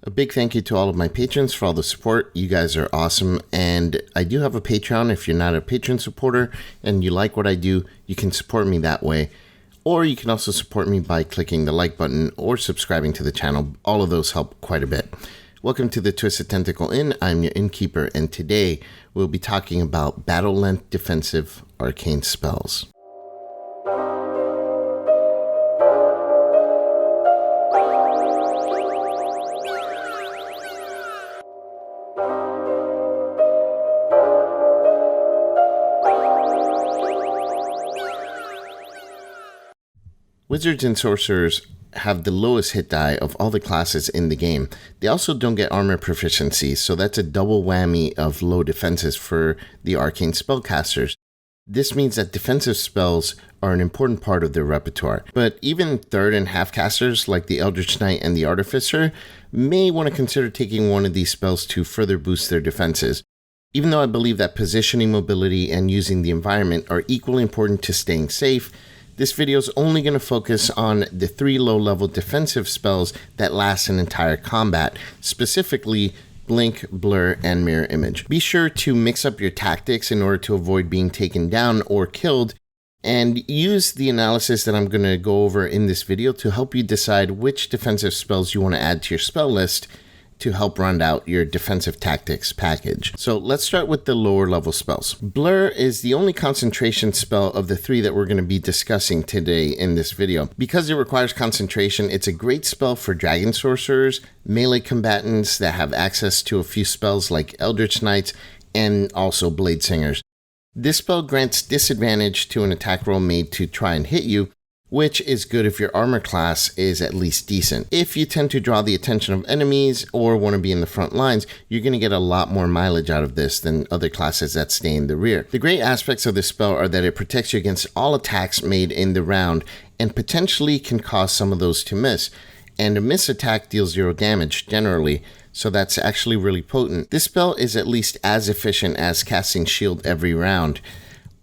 A big thank you to all of my patrons for all the support. You guys are awesome. And I do have a Patreon. If you're not a patron supporter and you like what I do, you can support me that way. Or you can also support me by clicking the like button or subscribing to the channel. All of those help quite a bit. Welcome to the Twisted Tentacle Inn. I'm your Innkeeper, and today we'll be talking about battle-length defensive arcane spells. Wizards and sorcerers have the lowest hit die of all the classes in the game. They also don't get armor proficiency, so that's a double whammy of low defenses for the arcane spellcasters. This means that defensive spells are an important part of their repertoire, but even third and half casters like the Eldritch Knight and the Artificer may want to consider taking one of these spells to further boost their defenses. Even though I believe that positioning, mobility, and using the environment are equally important to staying safe, this video is only going to focus on the 3 low-level defensive spells that last an entire combat, specifically Blink, Blur, and Mirror Image. Be sure to mix up your tactics in order to avoid being taken down or killed, and use the analysis that I'm going to go over in this video to help you decide which defensive spells you want to add to your spell list to help round out your defensive tactics package. So let's start with the lower level spells. Blur is the only concentration spell of the 3 that we're going to be discussing today in this video. Because it requires concentration, it's a great spell for dragon sorcerers, melee combatants that have access to a few spells like Eldritch Knights, and also Blade Singers. This spell grants disadvantage to an attack roll made to try and hit you, which is good if your armor class is at least decent. If you tend to draw the attention of enemies or want to be in the front lines, you're going to get a lot more mileage out of this than other classes that stay in the rear. The great aspects of this spell are that it protects you against all attacks made in the round and potentially can cause some of those to miss. And a miss attack deals 0 damage generally, so that's actually really potent. This spell is at least as efficient as casting Shield every round.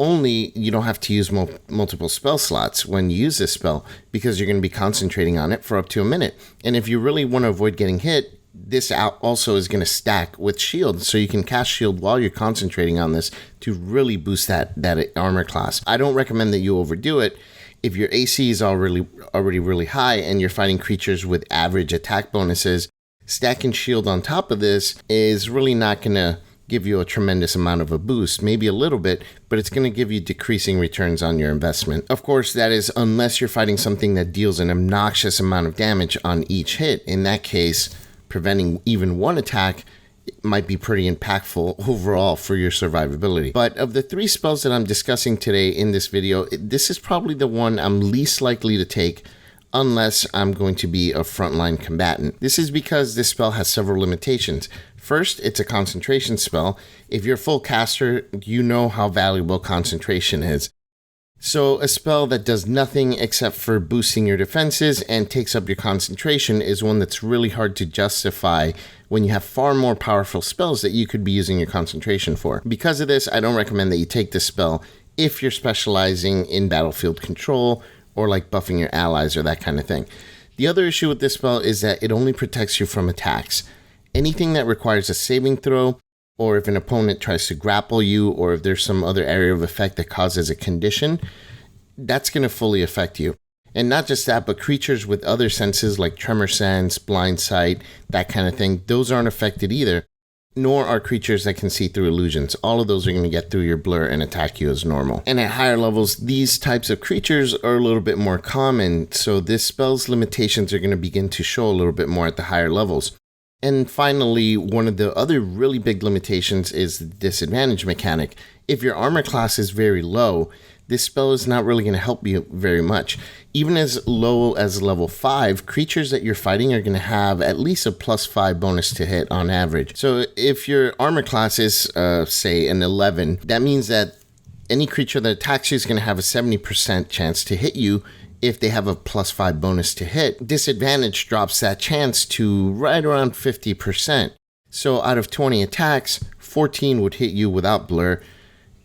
Only you don't have to use multiple spell slots when you use this spell because you're going to be concentrating on it for up to a minute. And if you really want to avoid getting hit, this also is going to stack with Shield, so you can cast Shield while you're concentrating on this to really boost that armor class. I don't recommend that you overdo it. If your AC is already really high and you're fighting creatures with average attack bonuses, stacking Shield on top of this is really not going to give you a tremendous amount of a boost, maybe a little bit, but it's going to give you decreasing returns on your investment. Of course, that is unless you're fighting something that deals an obnoxious amount of damage on each hit. In that case, preventing even one attack might be pretty impactful overall for your survivability. But of the 3 spells that I'm discussing today in this video, this is probably the one I'm least likely to take unless I'm going to be a frontline combatant. This is because this spell has several limitations. First, it's a concentration spell. If you're a full caster, you know how valuable concentration is. So a spell that does nothing except for boosting your defenses and takes up your concentration is one that's really hard to justify when you have far more powerful spells that you could be using your concentration for. Because of this, I don't recommend that you take this spell if you're specializing in battlefield control or like buffing your allies or that kind of thing. The other issue with this spell is that it only protects you from attacks. Anything that requires a saving throw, or if an opponent tries to grapple you, or if there's some other area of effect that causes a condition, that's going to fully affect you. And not just that, but creatures with other senses like tremor sense, blind sight, that kind of thing, those aren't affected either. Nor are creatures that can see through illusions. All of those are going to get through your blur and attack you as normal. And at higher levels, these types of creatures are a little bit more common, so this spell's limitations are going to begin to show a little bit more at the higher levels. And finally, one of the other really big limitations is the disadvantage mechanic. If your armor class is very low, this spell is not really going to help you very much. Even as low as level 5, creatures that you're fighting are going to have at least a +5 bonus to hit on average. So if your armor class is, say, an 11, that means that any creature that attacks you is going to have a 70% chance to hit you if they have a +5 bonus to hit. Disadvantage drops that chance to right around 50%. So out of 20 attacks, 14 would hit you without blur.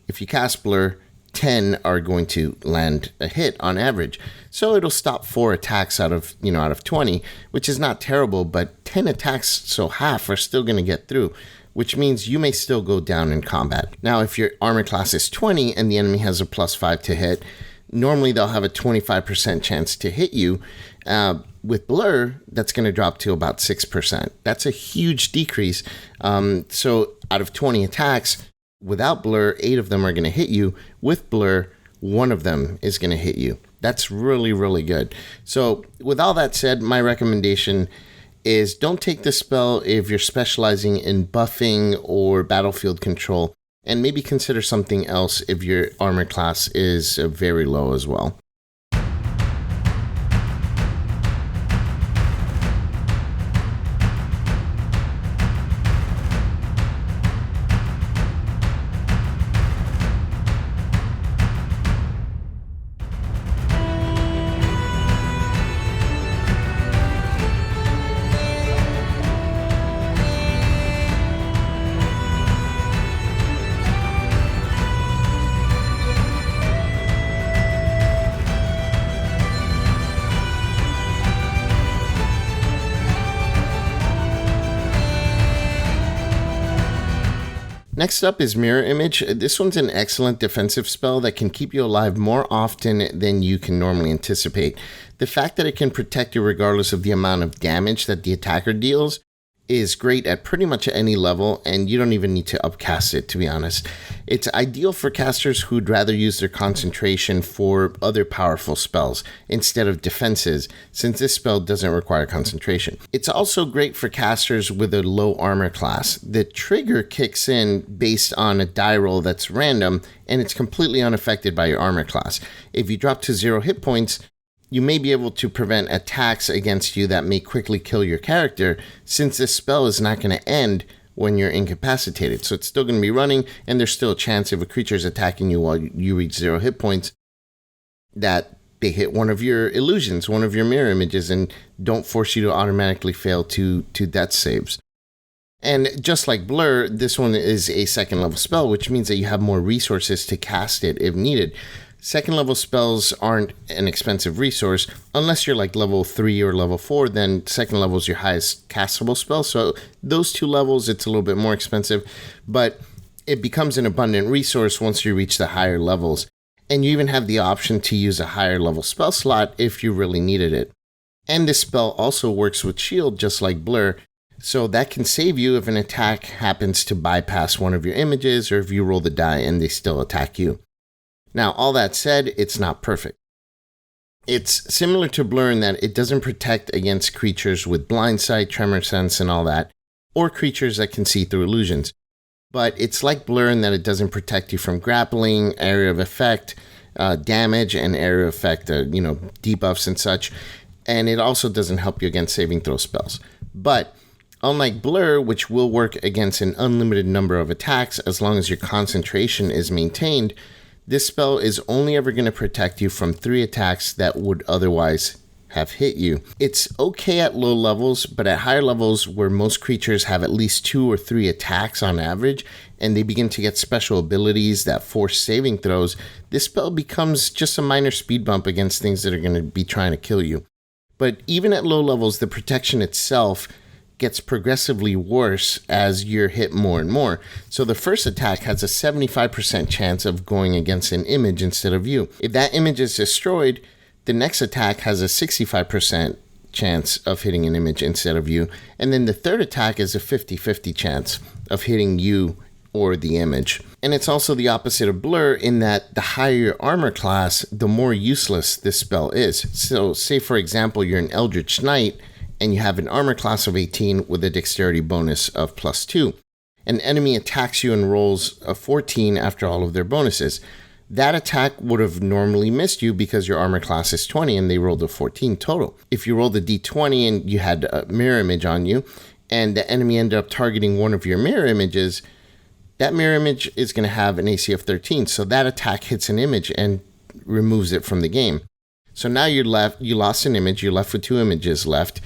If you cast blur, 10 are going to land a hit on average. So it'll stop 4 attacks out of 20, which is not terrible, but 10 attacks, so half are still going to get through, which means you may still go down in combat. Now, if your armor class is 20 and the enemy has a +5 to hit, normally they'll have a 25% chance to hit you. With Blur, that's going to drop to about 6%. That's a huge decrease. So out of 20 attacks, without Blur, 8 of them are going to hit you. With Blur, 1 of them is going to hit you. That's really, really good. So with all that said, my recommendation is don't take this spell if you're specializing in buffing or battlefield control, and maybe consider something else if your armor class is very low as well. Next up is Mirror Image. This one's an excellent defensive spell that can keep you alive more often than you can normally anticipate. The fact that it can protect you regardless of the amount of damage that the attacker deals is great at pretty much any level, and you don't even need to upcast it, to be honest. It's ideal for casters who'd rather use their concentration for other powerful spells instead of defenses, since this spell doesn't require concentration. It's also great for casters with a low armor class. The trigger kicks in based on a die roll that's random, and it's completely unaffected by your armor class. If you drop to 0 hit points, you may be able to prevent attacks against you that may quickly kill your character, since this spell is not going to end when you're incapacitated. So it's still going to be running, and there's still a chance if a creature is attacking you while you reach 0 hit points that they hit one of your illusions, one of your mirror images, and don't force you to automatically fail to death saves. And just like Blur, this one is a second level spell, which means that you have more resources to cast it if needed. Second level spells aren't an expensive resource. Unless you're like level 3 or level 4, then second level is your highest castable spell. So those 2 levels, it's a little bit more expensive, but it becomes an abundant resource once you reach the higher levels. And you even have the option to use a higher level spell slot if you really needed it. And this spell also works with shield just like Blur, so that can save you if an attack happens to bypass one of your images, or if you roll the die and they still attack you. Now, all that said, it's not perfect. It's similar to Blur in that it doesn't protect against creatures with blind sight, tremor sense, and all that, or creatures that can see through illusions. But it's like Blur in that it doesn't protect you from grappling, area of effect, damage, and area of effect, debuffs and such. And it also doesn't help you against saving throw spells. But unlike Blur, which will work against an unlimited number of attacks as long as your concentration is maintained, this spell is only ever going to protect you from 3 attacks that would otherwise have hit you. It's okay at low levels, but at higher levels where most creatures have at least 2 or 3 attacks on average, and they begin to get special abilities that force saving throws, this spell becomes just a minor speed bump against things that are going to be trying to kill you. But even at low levels, the protection itself gets progressively worse as you're hit more and more. So the first attack has a 75% chance of going against an image instead of you. If that image is destroyed, the next attack has a 65% chance of hitting an image instead of you. And then the third attack is a 50-50 chance of hitting you or the image. And it's also the opposite of Blur in that the higher your armor class, the more useless this spell is. So say, for example, you're an Eldritch Knight, and you have an armor class of 18 with a dexterity bonus of +2. An enemy attacks you and rolls a 14 after all of their bonuses. That attack would have normally missed you because your armor class is 20 and they rolled a 14 total. If you rolled a d20 and you had a mirror image on you, and the enemy ended up targeting one of your mirror images, that mirror image is going to have an AC of 13. So that attack hits an image and removes it from the game. So now you lost an image, you're left with 2 images left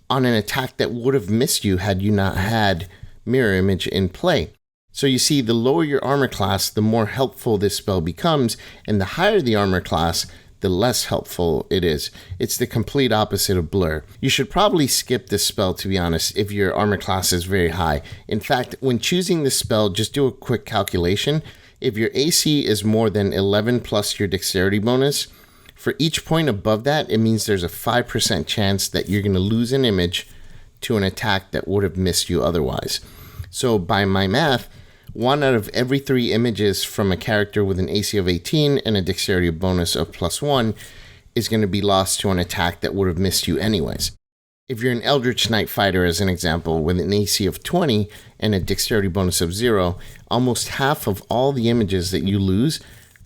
on an attack that would have missed you had you not had mirror image in play. So you see, the lower your armor class, the more helpful this spell becomes, and the higher the armor class, the less helpful it is. It's the complete opposite of Blur. You should probably skip this spell, to be honest, if your armor class is very high. In fact, when choosing this spell, just do a quick calculation. If your AC is more than 11 plus your dexterity bonus, for each point above that, it means there's a 5% chance that you're going to lose an image to an attack that would have missed you otherwise. So by my math, 1 out of every 3 images from a character with an AC of 18 and a dexterity bonus of +1 is going to be lost to an attack that would have missed you anyways. If you're an Eldritch Knight fighter, as an example, with an AC of 20 and a dexterity bonus of 0, almost half of all the images that you lose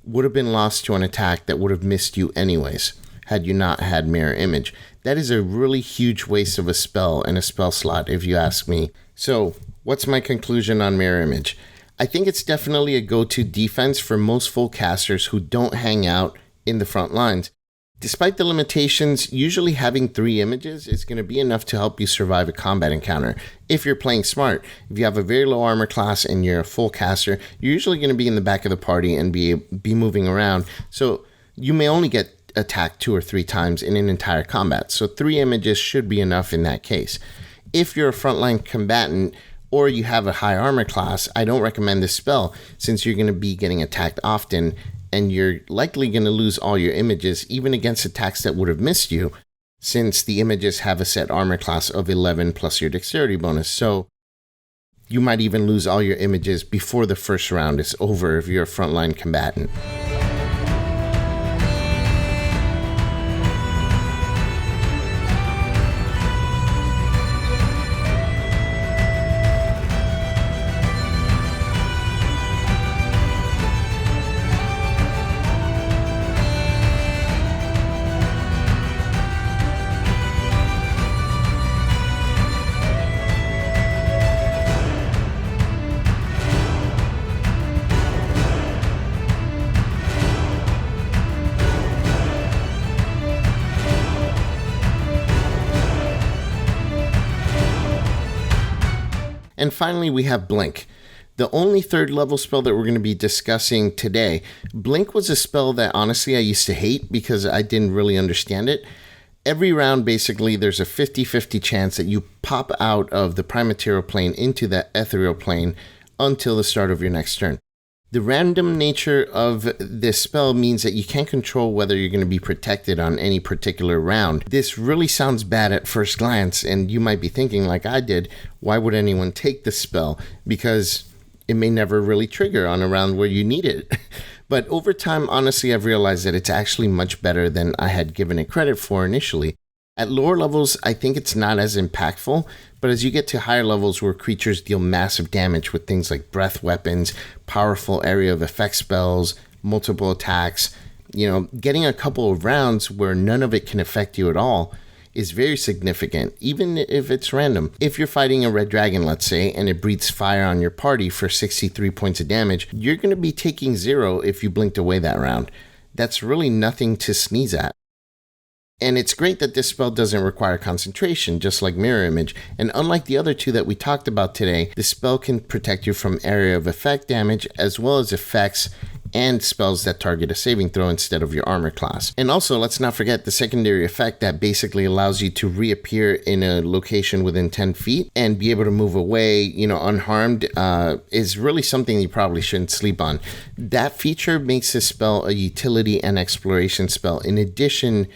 would have been lost to an attack that would have missed you anyways, had you not had Mirror Image. That is a really huge waste of a spell and a spell slot, if you ask me. So, what's my conclusion on Mirror Image? I think it's definitely a go-to defense for most full casters who don't hang out in the front lines. Despite the limitations, usually having 3 images is going to be enough to help you survive a combat encounter. If you're playing smart, if you have a very low armor class and you're a full caster, you're usually going to be in the back of the party and be moving around. So you may only get attacked 2 or 3 times in an entire combat. So 3 images should be enough in that case. If you're a frontline combatant, or you have a high armor class, I don't recommend this spell since you're going to be getting attacked often and you're likely going to lose all your images even against attacks that would have missed you since the images have a set armor class of 11 plus your dexterity bonus. So you might even lose all your images before the first round is over if you're a frontline combatant. And finally, we have Blink, the only 3rd level spell that we're going to be discussing today. Blink was a spell that honestly I used to hate because I didn't really understand it. Every round, basically, there's a 50-50 chance that you pop out of the prime material plane into the ethereal plane until the start of your next turn. The random nature of this spell means that you can't control whether you're going to be protected on any particular round. This really sounds bad at first glance, and you might be thinking, like I did, why would anyone take this spell? Because it may never really trigger on a round where you need it. But over time, honestly, I've realized that it's actually much better than I had given it credit for initially. At lower levels, I think it's not as impactful, but as you get to higher levels where creatures deal massive damage with things like breath weapons, powerful area of effect spells, multiple attacks, getting a couple of rounds where none of it can affect you at all is very significant, even if it's random. If you're fighting a red dragon, let's say, and it breathes fire on your party for 63 points of damage, you're going to be taking 0 if you blinked away that round. That's really nothing to sneeze at. And it's great that this spell doesn't require concentration, just like Mirror Image. And unlike the other 2 that we talked about today, the spell can protect you from area of effect damage, as well as effects and spells that target a saving throw instead of your armor class. And also, let's not forget the secondary effect that basically allows you to reappear in a location within 10 feet and be able to move away, unharmed, is really something you probably shouldn't sleep on. That feature makes this spell a utility and exploration spell in addition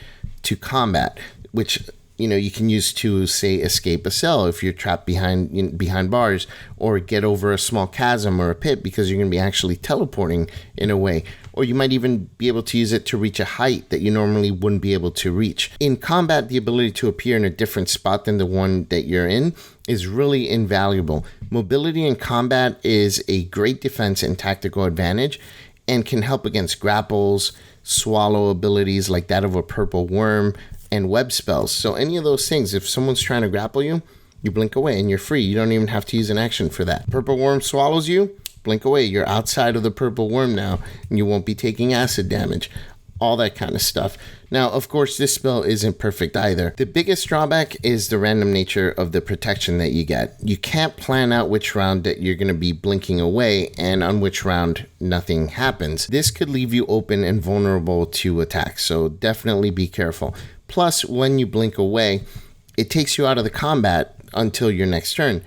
to combat, which you can use to, say, escape a cell if you're trapped behind bars, or get over a small chasm or a pit because you're going to be actually teleporting in a way. Or you might even be able to use it to reach a height that you normally wouldn't be able to reach. In combat, the ability to appear in a different spot than the one that you're in is really invaluable. Mobility in combat is a great defense and tactical advantage and can help against grapples, swallow abilities like that of a purple worm, and web spells. So any of those things, if someone's trying to grapple you, you blink away and you're free. You don't even have to use an action for that. Purple worm swallows you, blink away. You're outside of the purple worm now and you won't be taking acid damage. all that kind of stuff. Now, of course, this spell isn't perfect either. The biggest drawback is the random nature of the protection that you get. You can't plan out which round that you're going to be blinking away and on which round nothing happens. This could leave you open and vulnerable to attacks, so definitely be careful. Plus, when you blink away, it takes you out of the combat until your next turn.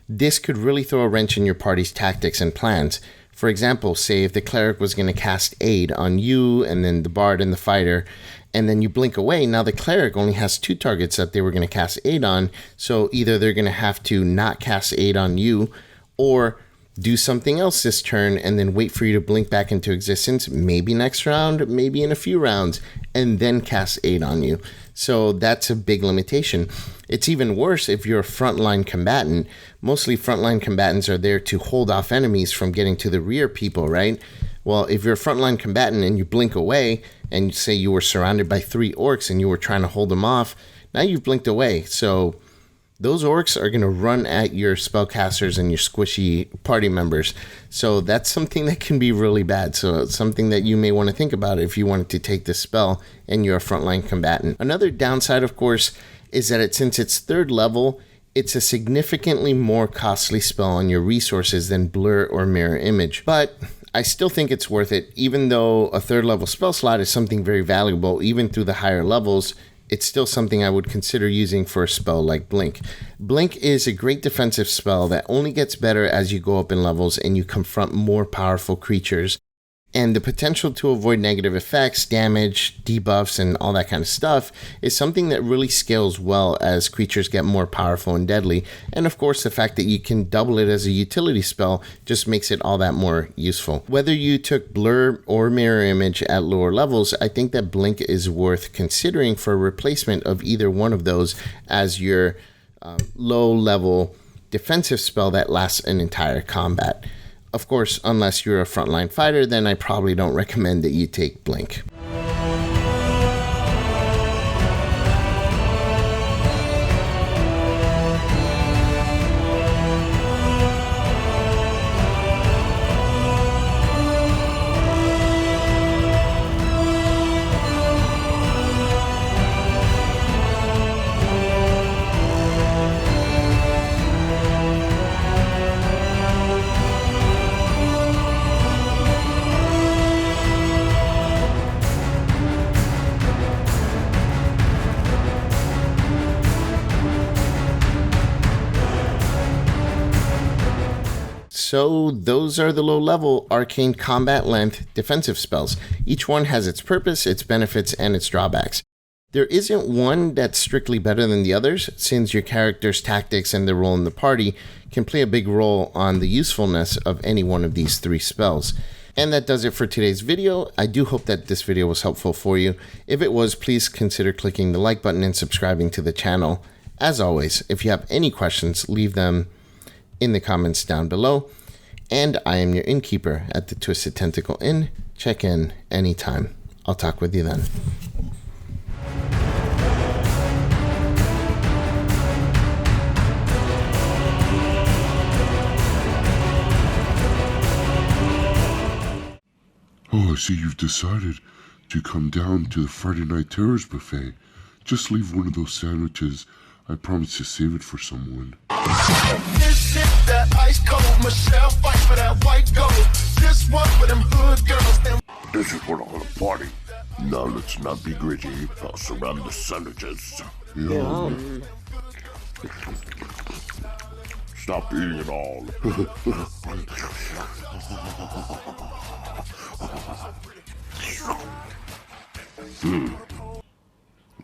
This could really throw a wrench in your party's tactics and plans. For example, say if the cleric was going to cast aid on you and then the bard and the fighter, and then you blink away, now the cleric only has 2 targets that they were going to cast aid on, so either they're going to have to not cast aid on you or do something else this turn and then wait for you to blink back into existence, maybe next round, maybe in a few rounds, and then cast aid on you. So that's a big limitation. It's even worse if you're a frontline combatant. Mostly frontline combatants are there to hold off enemies from getting to the rear people, right? Well, if you're a frontline combatant and you blink away and you say you were surrounded by 3 orcs and you were trying to hold them off, now you've blinked away. So those orcs are going to run at your spellcasters and your squishy party members. So that's something that can be really bad. So it's something that you may want to think about if you wanted to take this spell and you're a frontline combatant. Another downside, of course, is that since it's 3rd level, it's a significantly more costly spell on your resources than Blur or Mirror Image. But I still think it's worth it, even though a 3rd level spell slot is something very valuable, even through the higher levels. It's still something I would consider using for a spell like Blink. Blink is a great defensive spell that only gets better as you go up in levels and you confront more powerful creatures. And the potential to avoid negative effects, damage, debuffs, and all that kind of stuff is something that really scales well as creatures get more powerful and deadly. And of course, the fact that you can double it as a utility spell just makes it all that more useful. Whether you took Blur or Mirror Image at lower levels, I think that Blink is worth considering for a replacement of either one of those as your low-level defensive spell that lasts an entire combat. Of course, unless you're a frontline fighter, then I probably don't recommend that you take Blink. So those are the low-level arcane combat length defensive spells. Each one has its purpose, its benefits, and its drawbacks. There isn't one that's strictly better than the others, since your character's tactics and their role in the party can play a big role on the usefulness of any one of these 3 spells. And that does it for today's video. I do hope that this video was helpful for you. If it was, please consider clicking the like button and subscribing to the channel. As always, if you have any questions, leave them in the comments down below. And I am your innkeeper at the Twisted Tentacle Inn. Check in anytime. I'll talk with you then. Oh, I see you've decided to come down to the Friday Night Terrors buffet. Just leave one of those sandwiches. I promise to save it for someone. This is that ice cold Michelle fight for that white gold. This one for them hood girls. This is for the whole party. Now let's not be gritty. Pass around the sandwiches. Yum. Stop eating it all.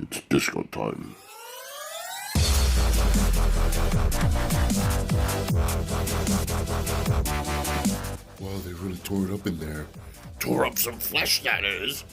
It's disco time. Wow, they really tore it up in there. Tore up some flesh, that is.